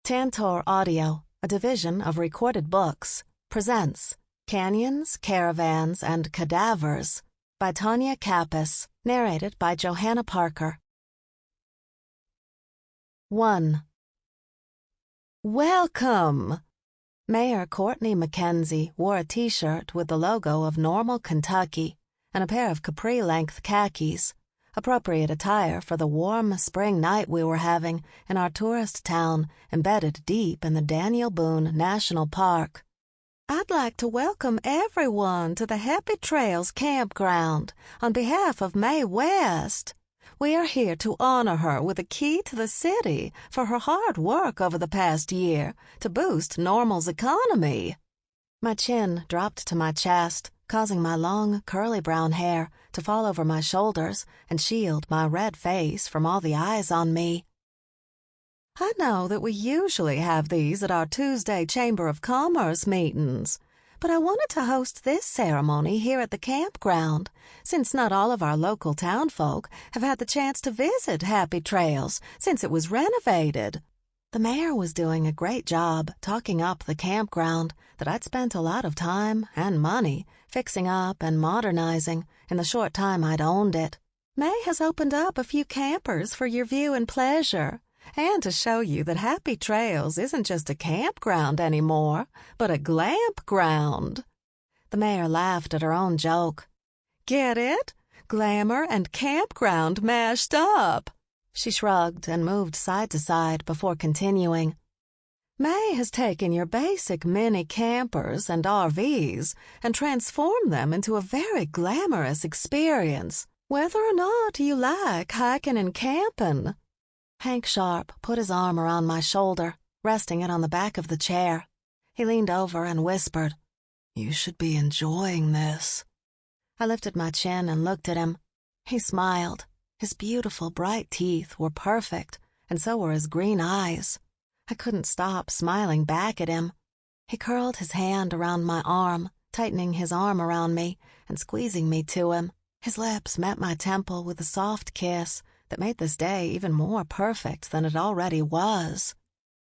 Tantor Audio, a division of Recorded Books, presents Canyons, Caravans, and Cadavers by Tonya Kappes, narrated by Johanna Parker. 1. Welcome! Mayor Courtney Mackenzie wore a T-shirt with the logo of Normal, Kentucky, and a pair of capri-length khakis, appropriate attire for the warm spring night we were having in our tourist town embedded deep in the Daniel Boone National Park. I'd like to welcome everyone to the Happy Trails Campground on behalf of Mae West. We are here to honor her with a key to the city for her hard work over the past year to boost Normal's economy. My chin dropped to my chest, causing my long, curly brown hair to fall over my shoulders and shield my red face from all the eyes on me. I know that we usually have these at our Tuesday Chamber of Commerce meetings, but I wanted to host this ceremony here at the campground, since not all of our local townfolk have had the chance to visit Happy Trails since it was renovated. The mayor was doing a great job talking up the campground that I'd spent a lot of time and money fixing up and modernizing in the short time I'd owned it. Mae has opened up a few campers for your view and pleasure, and to show you that Happy Trails isn't just a campground anymore, but a glamp ground. The mayor laughed at her own joke. Get it? Glamour and campground mashed up. She shrugged and moved side to side before continuing. Mae has taken your basic mini campers and RVs and transformed them into a very glamorous experience, whether or not you like hiking and camping. Hank Sharp put his arm around my shoulder, resting it on the back of the chair. He leaned over and whispered, "You should be enjoying this." I lifted my chin and looked at him. He smiled. His beautiful, bright teeth were perfect, and so were his green eyes. I couldn't stop smiling back at him. He curled his hand around my arm, tightening his arm around me and squeezing me to him. His lips met my temple with a soft kiss that made this day even more perfect than it already was.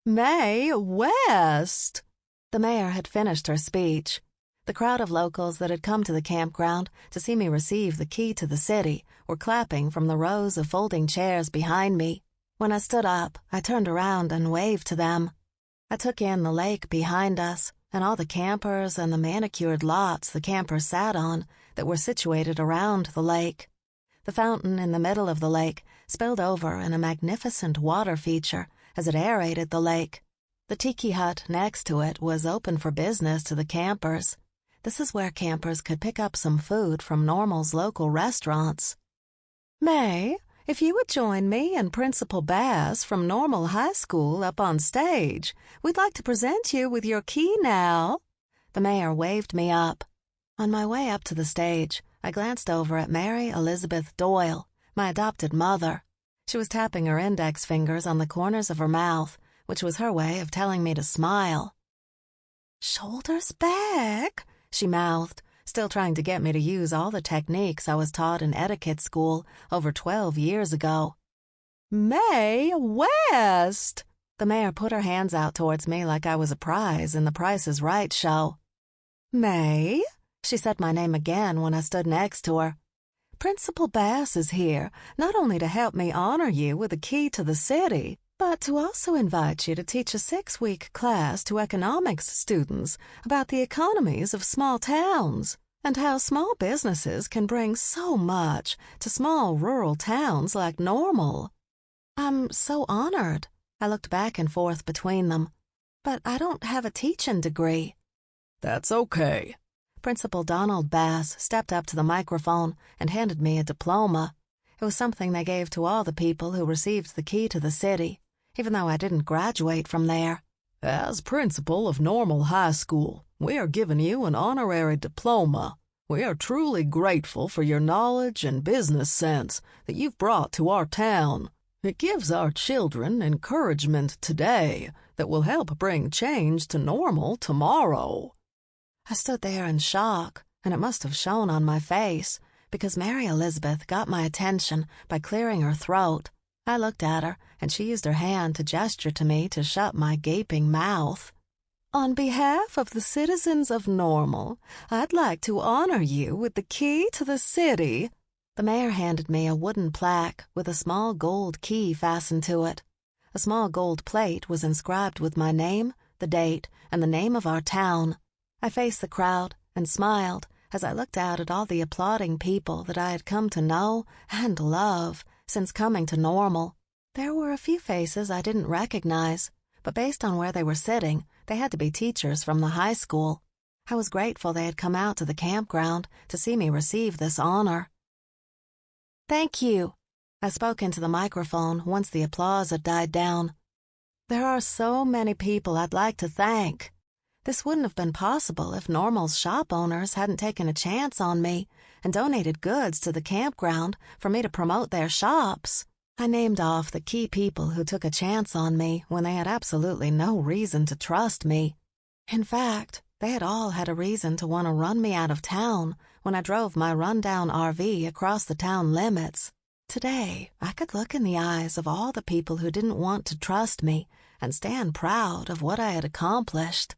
Mae West! The mayor had finished her speech. The crowd of locals that had come to the campground to see me receive the key to the city were clapping from the rows of folding chairs behind me. When I stood up, I turned around and waved to them. I took in the lake behind us and all the campers and the manicured lots the campers sat on that were situated around the lake. The fountain in the middle of the lake spilled over in a magnificent water feature as it aerated the lake. The tiki hut next to it was open for business to the campers. This is where campers could pick up some food from Normal's local restaurants. Mae, if you would join me and Principal Bass from Normal High School up on stage, we'd like to present you with your key now. The mayor waved me up. On my way up to the stage, I glanced over at Mary Elizabeth Doyle, my adopted mother. She was tapping her index fingers on the corners of her mouth, which was her way of telling me to smile. Shoulders back, she mouthed, still trying to get me to use all the techniques I was taught in etiquette school over 12 years ago. Mae West! The mayor put her hands out towards me like I was a prize in the Price is Right show. Mae? She said my name again when I stood next to her. Principal Bass is here, not only to help me honor you with a key to the city, but to also invite you to teach a 6-week class to economics students about the economies of small towns and how small businesses can bring so much to small rural towns like Normal. I'm so honored. I looked back and forth between them. But I don't have a teaching degree. That's okay. Principal Donald Bass stepped up to the microphone and handed me a diploma. It was something they gave to all the people who received the key to the city, even though I didn't graduate from there. As principal of Normal High School, we are giving you an honorary diploma. We are truly grateful for your knowledge and business sense that you've brought to our town. It gives our children encouragement today that will help bring change to Normal tomorrow. I stood there in shock, and it must have shown on my face, because Mary Elizabeth got my attention by clearing her throat. I looked at her and she used her hand to gesture to me to shut my gaping mouth. "On behalf of the citizens of Normal, I'd like to honor you with the key to the city." The mayor handed me a wooden plaque with a small gold key fastened to it. A small gold plate was inscribed with my name, the date, and the name of our town. I faced the crowd and smiled as I looked out at all the applauding people that I had come to know and love since coming to Normal. There were a few faces I didn't recognize, but based on where they were sitting, they had to be teachers from the high school. I was grateful they had come out to the campground to see me receive this honor. "Thank you," I spoke into the microphone once the applause had died down. "There are so many people I'd like to thank. This wouldn't have been possible if Normal's shop owners hadn't taken a chance on me and donated goods to the campground for me to promote their shops." I named off the key people who took a chance on me when they had absolutely no reason to trust me. In fact, they had all had a reason to want to run me out of town when I drove my rundown RV across the town limits. Today, I could look in the eyes of all the people who didn't want to trust me and stand proud of what I had accomplished.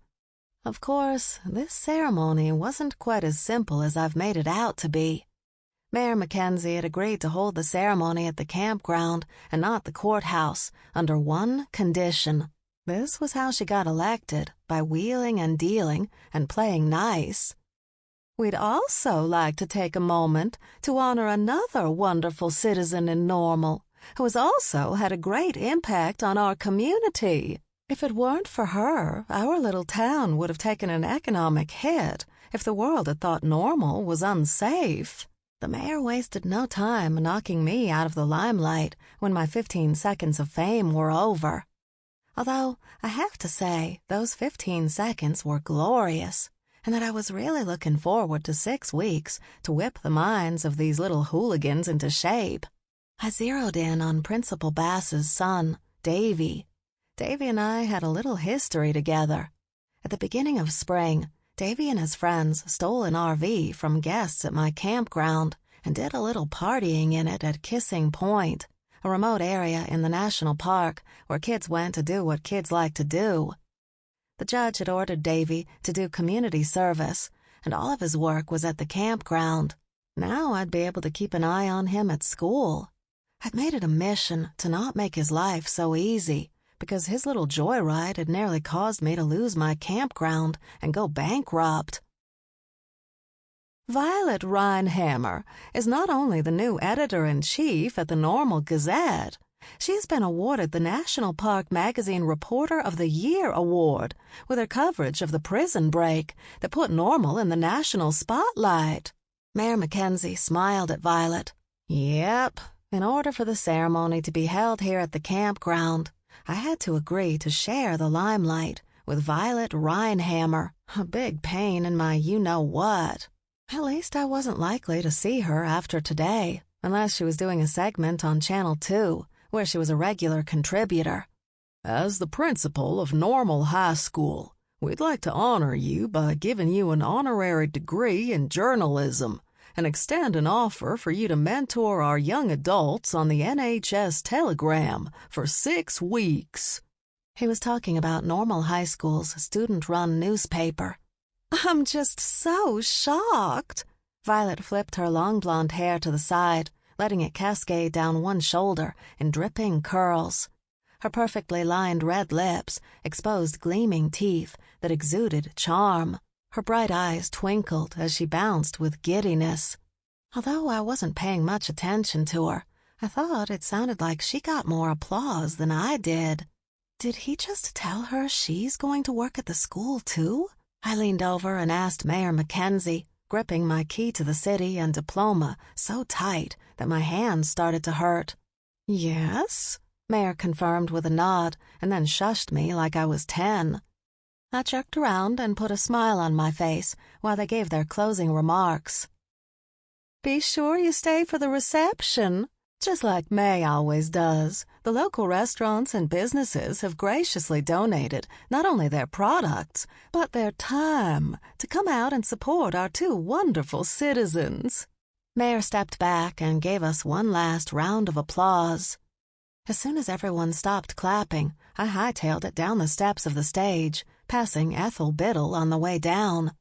Of course, this ceremony wasn't quite as simple as I've made it out to be. Mayor Mackenzie had agreed to hold the ceremony at the campground and not the courthouse under one condition. This was how she got elected, by wheeling and dealing and playing nice. "We'd also like to take a moment to honor another wonderful citizen in Normal, who has also had a great impact on our community. If it weren't for her, our little town would have taken an economic hit if the world had thought Normal was unsafe." The mayor wasted no time knocking me out of the limelight when my 15 seconds of fame were over. Although, I have to say, those 15 seconds were glorious, and that I was really looking forward to 6 weeks to whip the minds of these little hooligans into shape. I zeroed in on Principal Bass's son, Davy. Davy and I had a little history together. At the beginning of spring, Davy and his friends stole an RV from guests at my campground and did a little partying in it at Kissing Point, a remote area in the national park where kids went to do what kids like to do. The judge had ordered Davy to do community service, and all of his work was at the campground. Now I'd be able to keep an eye on him at school. I'd made it a mission to not make his life so easy, because his little joyride had nearly caused me to lose my campground and go bankrupt. Violet Reinhammer is not only the new editor-in-chief at the Normal Gazette, she's been awarded the National Park Magazine Reporter of the Year award with her coverage of the prison break that put Normal in the national spotlight. Mayor Mackenzie smiled at Violet. "Yep, in order for the ceremony to be held here at the campground, I had to agree to share the limelight with Violet Reinhammer, a big pain in my you-know-what. At least I wasn't likely to see her after today, unless she was doing a segment on Channel 2, where she was a regular contributor. As the principal of Normal High School, we'd like to honor you by giving you an honorary degree in journalism and extend an offer for you to mentor our young adults on the NHS Telegram for 6 weeks. He was talking about Normal High School's student-run newspaper. "I'm just so shocked." Violet flipped her long blonde hair to the side, letting it cascade down one shoulder in dripping curls. Her perfectly lined red lips exposed gleaming teeth that exuded charm. Her bright eyes twinkled as she bounced with giddiness. Although I wasn't paying much attention to her, I thought it sounded like she got more applause than I did. Did he just tell her she's going to work at the school, too? I leaned over and asked Mayor Mackenzie, gripping my key to the city and diploma so tight that my hands started to hurt. "Yes," Mayor confirmed with a nod and then shushed me like I was 10. I jerked around and put a smile on my face while they gave their closing remarks. "Be sure you stay for the reception. Just like Mae always does, the local restaurants and businesses have graciously donated not only their products, but their time to come out and support our 2 wonderful citizens." Mayor stepped back and gave us one last round of applause. As soon as everyone stopped clapping, I hightailed it down the steps of the stage, passing Ethel Biddle on the way down.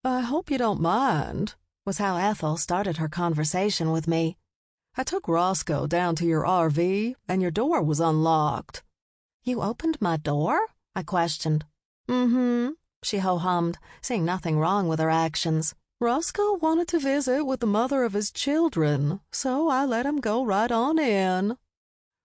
"I hope you don't mind," was how Ethel started her conversation with me. "I took Roscoe down to your RV, and your door was unlocked." "You opened my door?" I questioned. "Mm-hmm," she ho-hummed, seeing nothing wrong with her actions. "Roscoe wanted to visit with the mother of his children, so I let him go right on in."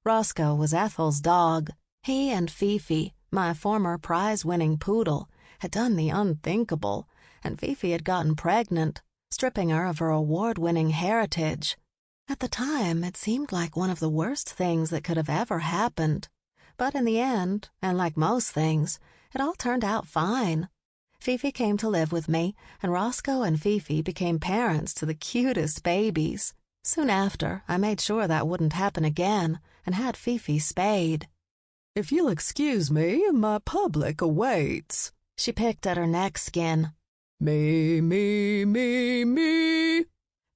Roscoe was Ethel's dog. He and Fifi, my former prize-winning poodle, had done the unthinkable, and Fifi had gotten pregnant, stripping her of her award-winning heritage. At the time, it seemed like one of the worst things that could have ever happened. But in the end, and like most things, it all turned out fine. Fifi came to live with me, and Roscoe and Fifi became parents to the cutest babies. Soon after, I made sure that wouldn't happen again, and had Fifi spayed. "If you'll excuse me, my public awaits." She picked at her neck skin. "Me, me, me, me."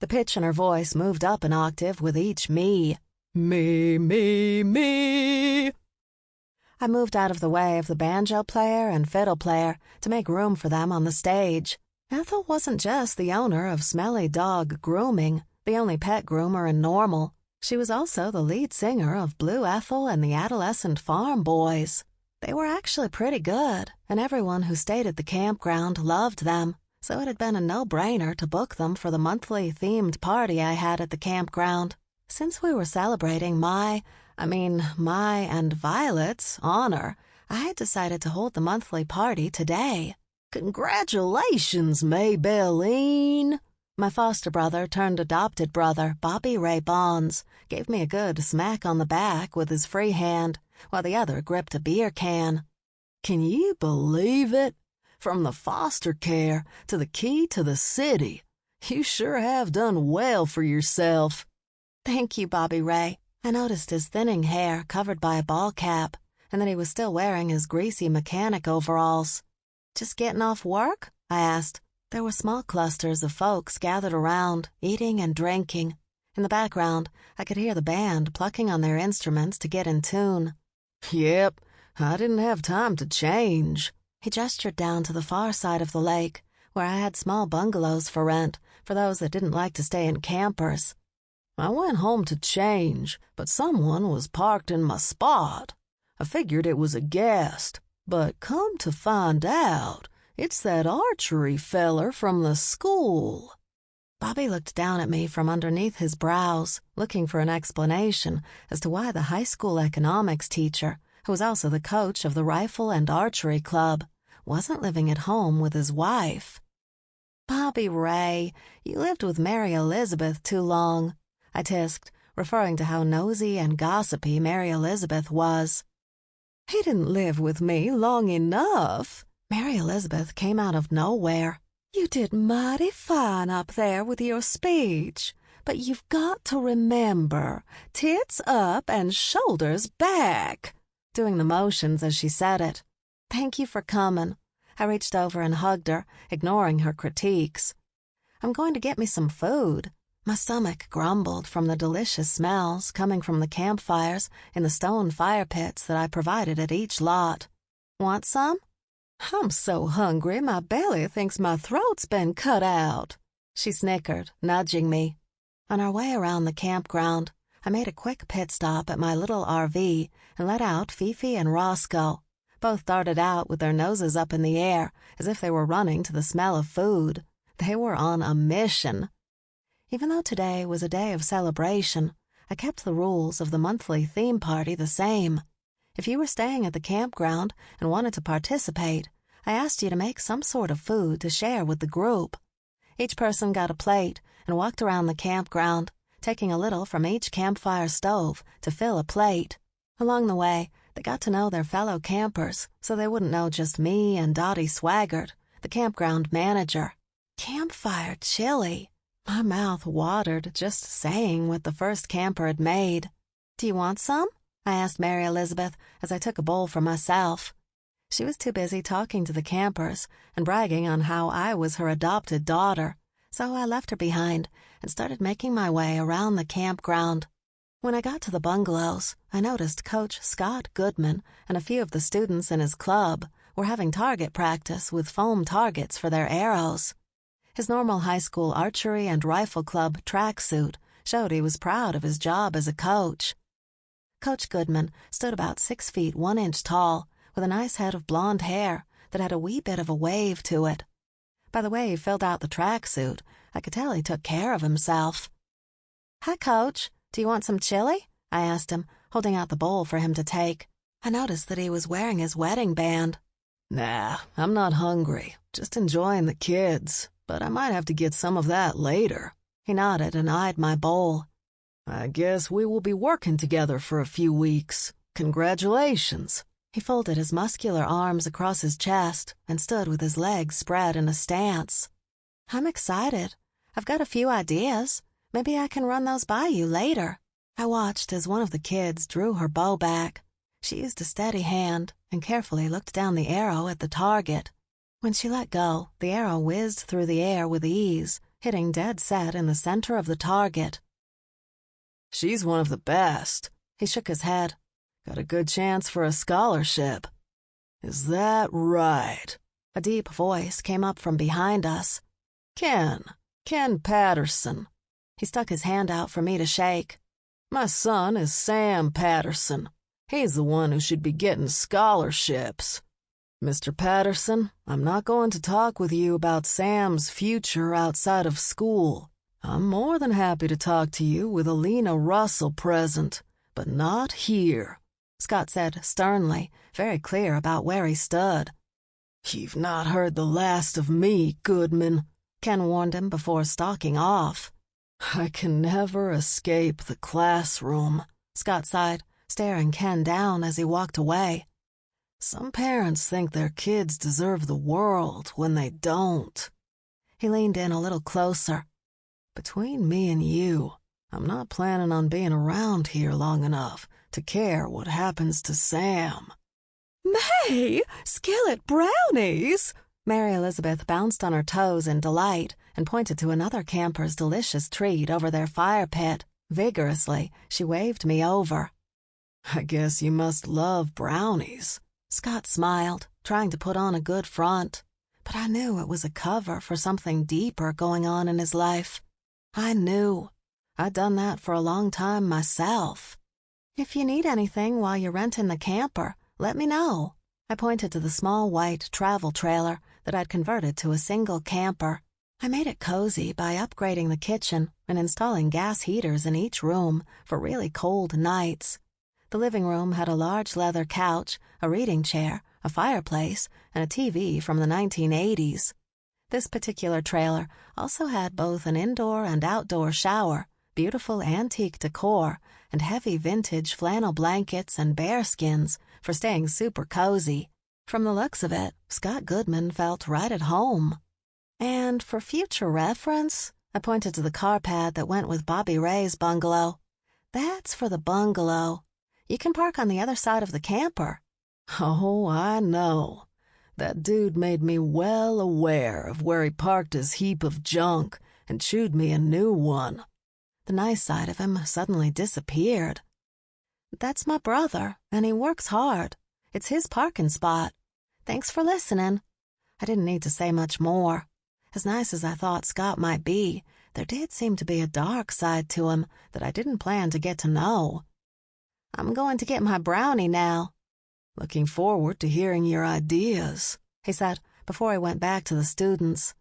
The pitch in her voice moved up an octave with each me. "Me, me, me." I moved out of the way of the banjo player and fiddle player to make room for them on the stage. Ethel wasn't just the owner of Smelly Dog Grooming, the only pet groomer in Normal. She was also the lead singer of Blue Ethel and the Adolescent Farm Boys. They were actually pretty good, and everyone who stayed at the campground loved them, so it had been a no-brainer to book them for the monthly themed party I had at the campground. Since we were celebrating my and Violet's honor, I had decided to hold the monthly party today. "Congratulations, Maybelline!" My foster brother turned adopted brother, Bobby Ray Bonds, gave me a good smack on the back with his free hand, while the other gripped a beer can. "Can you believe it? From the foster care to the key to the city. You sure have done well for yourself." "Thank you, Bobby Ray." I noticed his thinning hair covered by a ball cap, and that he was still wearing his greasy mechanic overalls. "Just getting off work?" I asked. There were small clusters of folks gathered around, eating and drinking. In the background, I could hear the band plucking on their instruments to get in tune. "Yep, I didn't have time to change." He gestured down to the far side of the lake, where I had small bungalows for rent for those that didn't like to stay in campers. "I went home to change, but someone was parked in my spot. I figured it was a guest, but come to find out, it's that archery feller from the school." Bobby looked down at me from underneath his brows, looking for an explanation as to why the high school economics teacher, who was also the coach of the rifle and archery club, wasn't living at home with his wife. "Bobby Ray, you lived with Mary Elizabeth too long," I tisked, referring to how nosy and gossipy Mary Elizabeth was. "He didn't live with me long enough." Mary Elizabeth came out of nowhere. "You did mighty fine up there with your speech, but you've got to remember, tits up and shoulders back," doing the motions as she said it. "Thank you for coming." I reached over and hugged her, ignoring her critiques. "I'm going to get me some food." My stomach grumbled from the delicious smells coming from the campfires in the stone fire pits that I provided at each lot. "Want some?" "I'm so hungry my belly thinks my throat's been cut out," she snickered, nudging me. On our way around the campground, I made a quick pit stop at my little RV and let out Fifi and Roscoe. Both darted out with their noses up in the air as if they were running to the smell of food. They were on a mission. Even though today was a day of celebration, I kept the rules of the monthly theme party the same. If you were staying at the campground and wanted to participate, I asked you to make some sort of food to share with the group. Each person got a plate and walked around the campground, taking a little from each campfire stove to fill a plate. Along the way, they got to know their fellow campers, so they wouldn't know just me and Dottie Swaggart, the campground manager. Campfire chili. My mouth watered just saying what the first camper had made. "Do you want some?" I asked Mary Elizabeth as I took a bowl for myself. She was too busy talking to the campers and bragging on how I was her adopted daughter, so I left her behind and started making my way around the campground. When I got to the bungalows, I noticed Coach Scott Goodman and a few of the students in his club were having target practice with foam targets for their arrows. His normal high school archery and rifle club tracksuit showed he was proud of his job as a coach. Coach Goodman stood about 6 feet 1 inch tall, with a nice head of blonde hair that had a wee bit of a wave to it. By the way he filled out the tracksuit, I could tell he took care of himself. "Hi, Coach. Do you want some chili?" I asked him, holding out the bowl for him to take. I noticed that he was wearing his wedding band. "Nah, I'm not hungry. Just enjoying the kids, but I might have to get some of that later." He nodded and eyed my bowl. "I guess we will be working together for a few weeks. Congratulations." He folded his muscular arms across his chest and stood with his legs spread in a stance. "I'm excited. I've got a few ideas. Maybe I can run those by you later." I watched as one of the kids drew her bow back. She used a steady hand and carefully looked down the arrow at the target. When she let go, the arrow whizzed through the air with ease, hitting dead set in the center of the target. "She's one of the best." He shook his head. "Got a good chance for a scholarship." "Is that right?" A deep voice came up from behind us. Ken Patterson." He stuck his hand out for me to shake. "My son is Sam Patterson. He's the one who should be getting scholarships. Mr. Patterson, I'm not going to talk with you about Sam's future outside of school. I'm more than happy to talk to you with Alina Russell present, but not here," Scott said sternly, very clear about where he stood. "You've not heard the last of me, Goodman," Ken warned him before stalking off. "I can never escape the classroom," Scott sighed, staring Ken down as he walked away. "Some parents think their kids deserve the world when they don't." He leaned in a little closer. "Between me and you, I'm not planning on being around here long enough to care what happens to Sam." "Mae, skillet brownies!" Mary Elizabeth bounced on her toes in delight and pointed to another camper's delicious treat over their fire pit. Vigorously, she waved me over. "I guess you must love brownies." Scott smiled, trying to put on a good front, but I knew it was a cover for something deeper going on in his life. I knew. I'd done that for a long time myself. "If you need anything while you're renting the camper, let me know." I pointed to the small white travel trailer that I'd converted to a single camper. I made it cozy by upgrading the kitchen and installing gas heaters in each room for really cold nights. The living room had a large leather couch, a reading chair, a fireplace, and a TV from the 1980s. This particular trailer also had both an indoor and outdoor shower, beautiful antique decor, and heavy vintage flannel blankets and bearskins for staying super cozy. From the looks of it, Scott Goodman felt right at home. And for future reference, I pointed to the car pad that went with Bobby Ray's bungalow. "That's for the bungalow. You can park on the other side of the camper." "Oh, I know. That dude made me well aware of where he parked his heap of junk and chewed me a new one." The nice side of him suddenly disappeared. "That's my brother, and he works hard. It's his parking spot. Thanks for listening." I didn't need to say much more. As nice as I thought Scott might be, there did seem to be a dark side to him that I didn't plan to get to know. "I'm going to get my brownie now." "Looking forward to hearing your ideas," he said before he went back to the students.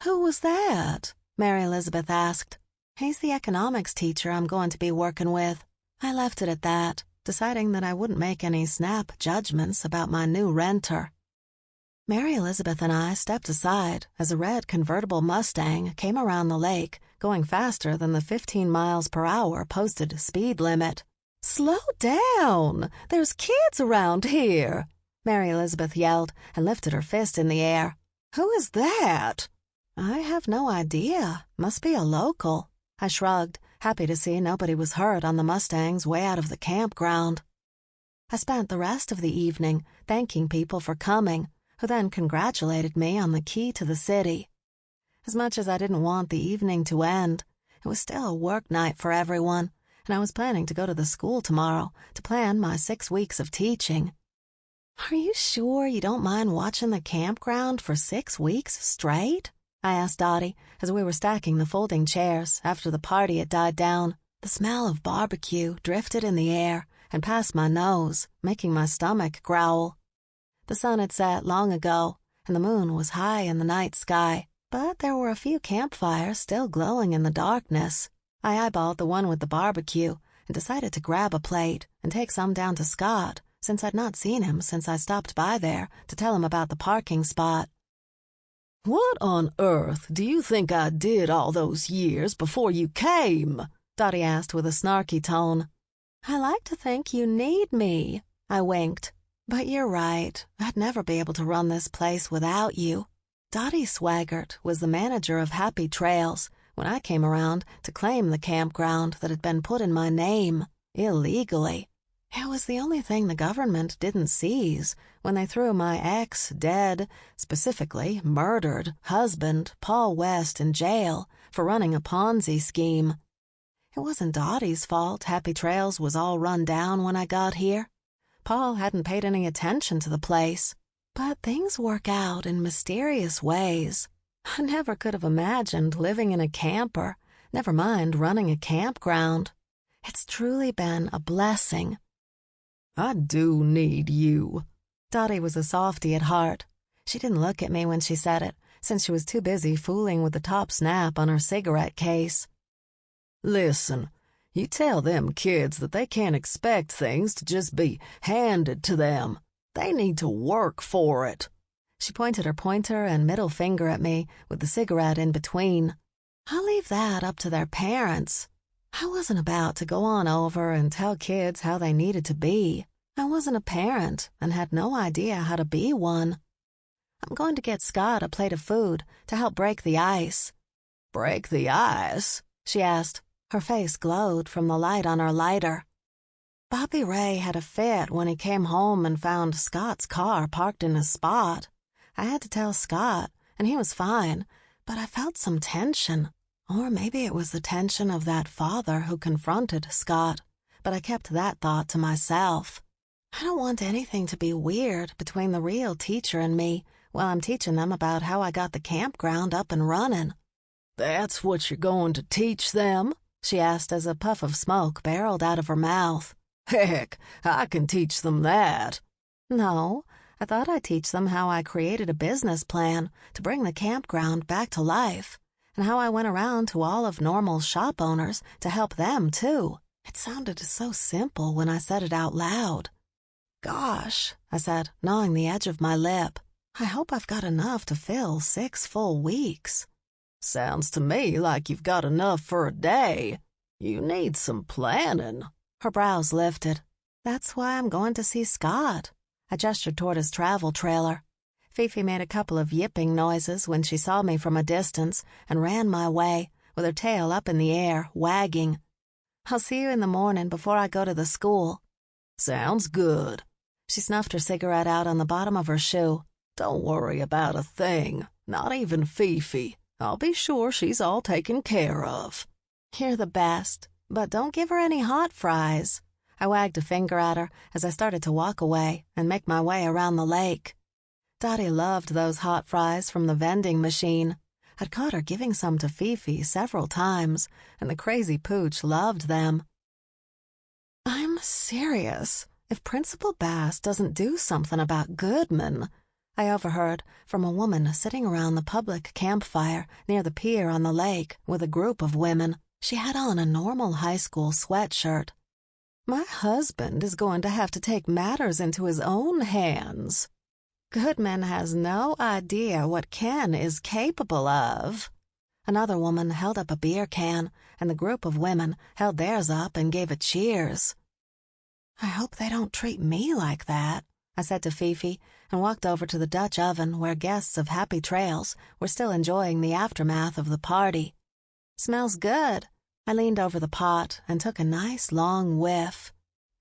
"Who was that?" Mary Elizabeth asked. "He's the economics teacher I'm going to be working with." I left it at that, deciding that I wouldn't make any snap judgments about my new renter. Mary Elizabeth and I stepped aside as a red convertible Mustang came around the lake, going faster than the 15 miles per hour posted speed limit. "Slow down! There's kids around here!" Mary Elizabeth yelled and lifted her fist in the air. "Who is that?" "I have no idea. Must be a local." I shrugged, happy to see nobody was hurt on the Mustang's way out of the campground. I spent the rest of the evening thanking people for coming, who then congratulated me on the key to the city. As much as I didn't want the evening to end, it was still a work night for everyone, and I was planning to go to the school tomorrow to plan my 6 weeks of teaching. "Are you sure you don't mind watching the campground for 6 weeks straight?" I asked Dottie as we were stacking the folding chairs after the party had died down. The smell of barbecue drifted in the air and past my nose, making my stomach growl. The sun had set long ago, and the moon was high in the night sky, but there were a few campfires still glowing in the darkness. I eyeballed the one with the barbecue and decided to grab a plate and take some down to Scott, since I'd not seen him since I stopped by there to tell him about the parking spot. "What on earth do you think I did all those years before you came?" Dottie asked with a snarky tone. "I like to think you need me," I winked. "But you're right, I'd never be able to run this place without you." Dottie Swaggart was the manager of Happy Trails when I came around to claim the campground that had been put in my name, illegally. It was the only thing the government didn't seize when they threw my ex-dead, specifically murdered, husband, Mae West, in jail for running a Ponzi scheme. It wasn't Dottie's fault Happy Trails was all run down when I got here. Paul hadn't paid any attention to the place. But things work out in mysterious ways. I never could have imagined living in a camper, never mind running a campground. It's truly been a blessing. "I do need you." Dottie was a softy at heart. She didn't look at me when she said it, since she was too busy fooling with the top snap on her cigarette case. "Listen, you tell them kids that they can't expect things to just be handed to them. They need to work for it." She pointed her pointer and middle finger at me with the cigarette in between. "I'll leave that up to their parents. I wasn't about to go on over and tell kids how they needed to be. I wasn't a parent and had no idea how to be one. I'm going to get Scott a plate of food to help break the ice." "Break the ice?" she asked. Her face glowed from the light on her lighter. "Bobby Ray had a fit when he came home and found Scott's car parked in a spot. I had to tell Scott, and he was fine, but I felt some tension. Or maybe it was the tension of that father who confronted Scott, but I kept that thought to myself. I don't want anything to be weird between the real teacher and me while I'm teaching them about how I got the campground up and running." "That's what you're going to teach them?" she asked as a puff of smoke barreled out of her mouth. "Heck, I can teach them that." "No, I thought I'd teach them how I created a business plan to bring the campground back to life, and how I went around to all of Normal's shop owners to help them, too." It sounded so simple when I said it out loud. "Gosh," I said, gnawing the edge of my lip. "I hope I've got enough to fill 6 full weeks." "Sounds to me like you've got enough for a day. You need some planning." Her brows lifted. "That's why I'm going to see Scott." I gestured toward his travel trailer. Fifi made a couple of yipping noises when she saw me from a distance and ran my way, with her tail up in the air, wagging. "I'll see you in the morning before I go to the school." "Sounds good." She snuffed her cigarette out on the bottom of her shoe. "Don't worry about a thing, not even Fifi. I'll be sure she's all taken care of." "You're the best, but don't give her any hot fries." I wagged a finger at her as I started to walk away and make my way around the lake. Dottie loved those hot fries from the vending machine. I'd caught her giving some to Fifi several times, and the crazy pooch loved them. "I'm serious. If Principal Bass doesn't do something about Goodman," I overheard from a woman sitting around the public campfire near the pier on the lake with a group of women. She had on a normal high school sweatshirt. "My husband is going to have to take matters into his own hands. Goodman has no idea what Ken is capable of." Another woman held up a beer can, and the group of women held theirs up and gave it cheers. "I hope they don't treat me like that," I said to Fifi, and walked over to the Dutch oven where guests of Happy Trails were still enjoying the aftermath of the party. "Smells good." I leaned over the pot and took a nice long whiff.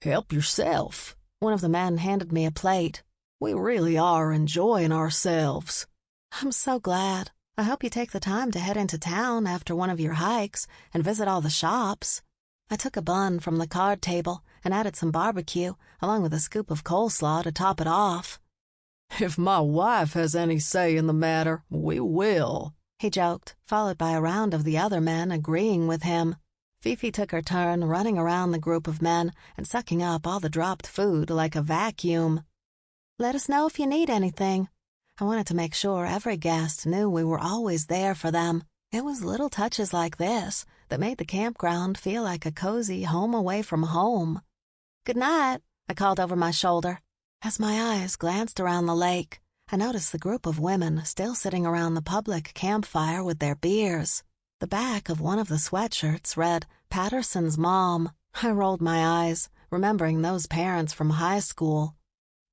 "Help yourself." One of the men handed me a plate. "We really are enjoying ourselves." "I'm so glad. I hope you take the time to head into town after one of your hikes and visit all the shops." I took a bun from the card table and added some barbecue, along with a scoop of coleslaw to top it off. "If my wife has any say in the matter, we will," he joked, followed by a round of the other men agreeing with him. Fifi took her turn running around the group of men and sucking up all the dropped food like a vacuum. "Let us know if you need anything." I wanted to make sure every guest knew we were always there for them. It was little touches like this that made the campground feel like a cozy home away from home. "Good night," I called over my shoulder. As my eyes glanced around the lake, I noticed the group of women still sitting around the public campfire with their beers. The back of one of the sweatshirts read, "Patterson's Mom." I rolled my eyes, remembering those parents from high school.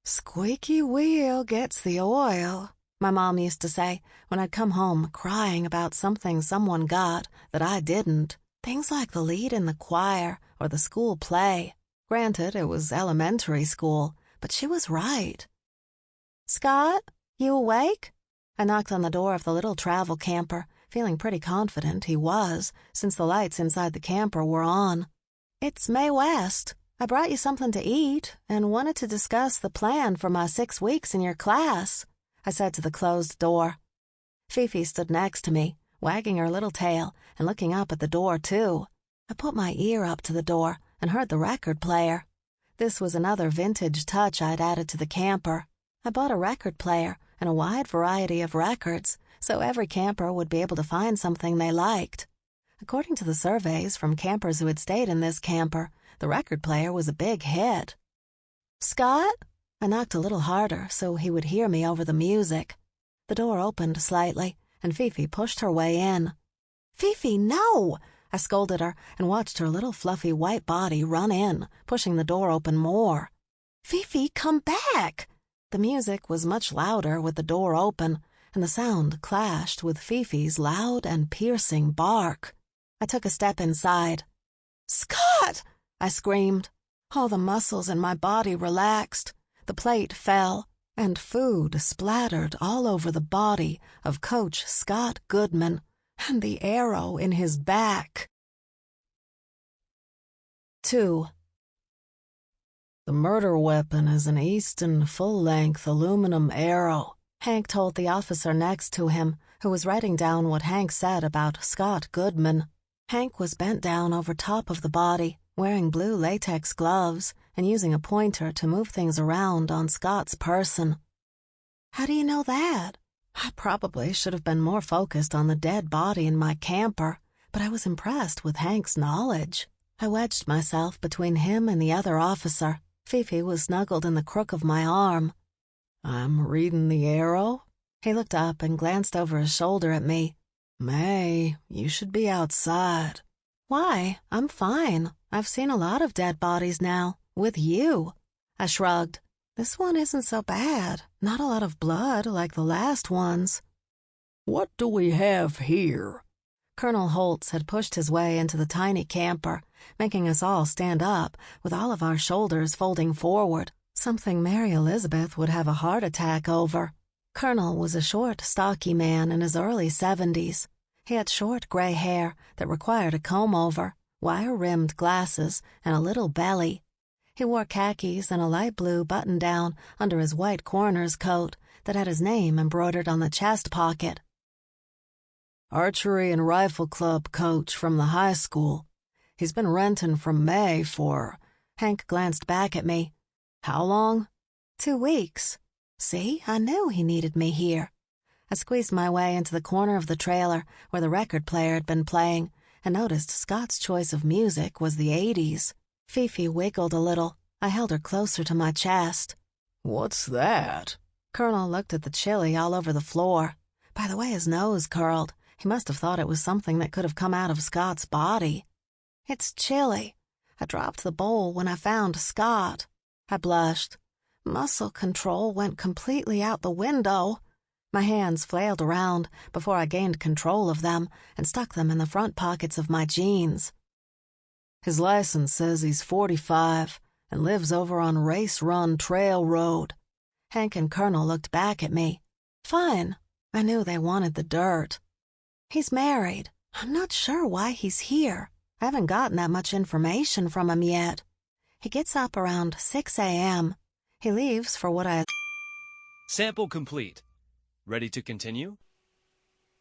"Squeaky wheel gets the oil," my mom used to say when I'd come home crying about something someone got that I didn't. Things like the lead in the choir or the school play. Granted, it was elementary school, but she was right. "Scott, you awake?" I knocked on the door of the little travel camper, feeling pretty confident he was, since the lights inside the camper were on. "It's Mae West. I brought you something to eat and wanted to discuss the plan for my 6 weeks in your class," I said to the closed door. Fifi stood next to me, wagging her little tail and looking up at the door, too. I put my ear up to the door and heard the record player. This was another vintage touch I'd added to the camper. I bought a record player and a wide variety of records, so every camper would be able to find something they liked. According to the surveys from campers who had stayed in this camper, the record player was a big hit. "Scott?" I knocked a little harder so he would hear me over the music. The door opened slightly, and Fifi pushed her way in. "Fifi, no!" I scolded her and watched her little fluffy white body run in, pushing the door open more. "Fifi, come back!" The music was much louder with the door open, and the sound clashed with Fifi's loud and piercing bark. I took a step inside. "Scott!" I screamed. All the muscles in my body relaxed. The plate fell, and food splattered all over the body of Coach Scott Goodman and the arrow in his back. 2. "The murder weapon is an Easton full-length aluminum arrow," Hank told the officer next to him, who was writing down what Hank said about Scott Goodman. Hank was bent down over top of the body, wearing blue latex gloves and using a pointer to move things around on Scott's person. "How do you know that?" I probably should have been more focused on the dead body in my camper, but I was impressed with Hank's knowledge. I wedged myself between him and the other officer. Fifi was snuggled in the crook of my arm. "I'm reading the arrow." He looked up and glanced over his shoulder at me. "Mae, you should be outside." "Why? I'm fine. I've seen a lot of dead bodies now, with you." I shrugged. "This one isn't so bad. Not a lot of blood like the last ones." "What do we have here?" Colonel Holtz had pushed his way into the tiny camper, making us all stand up with all of our shoulders folding forward, something Mary Elizabeth would have a heart attack over. Colonel was a short, stocky man in his early 70s. He had short gray hair that required a comb-over, wire-rimmed glasses, and a little belly. He wore khakis and a light blue button-down under his white coroner's coat that had his name embroidered on the chest pocket. "Archery and rifle club coach from the high school. He's been renting from Mae for..." Hank glanced back at me. "How long?" 2 weeks. See, I knew he needed me here. I squeezed my way into the corner of the trailer where the record player had been playing and noticed Scott's choice of music was the 80s. Fifi wiggled a little. I held her closer to my chest. "What's that?" Colonel looked at the chili all over the floor. By the way his nose curled, he must have thought it was something that could have come out of Scott's body. "It's chili. I dropped the bowl when I found Scott." I blushed. Muscle control went completely out the window. My hands flailed around before I gained control of them and stuck them in the front pockets of my jeans. "His license says he's 45 and lives over on Race Run Trail Road." Hank and Colonel looked back at me. Fine. I knew they wanted the dirt. "He's married. I'm not sure why he's here." I haven't gotten that much information from him yet. He gets up around 6 a.m. He leaves for what I... Sample complete. Ready to continue?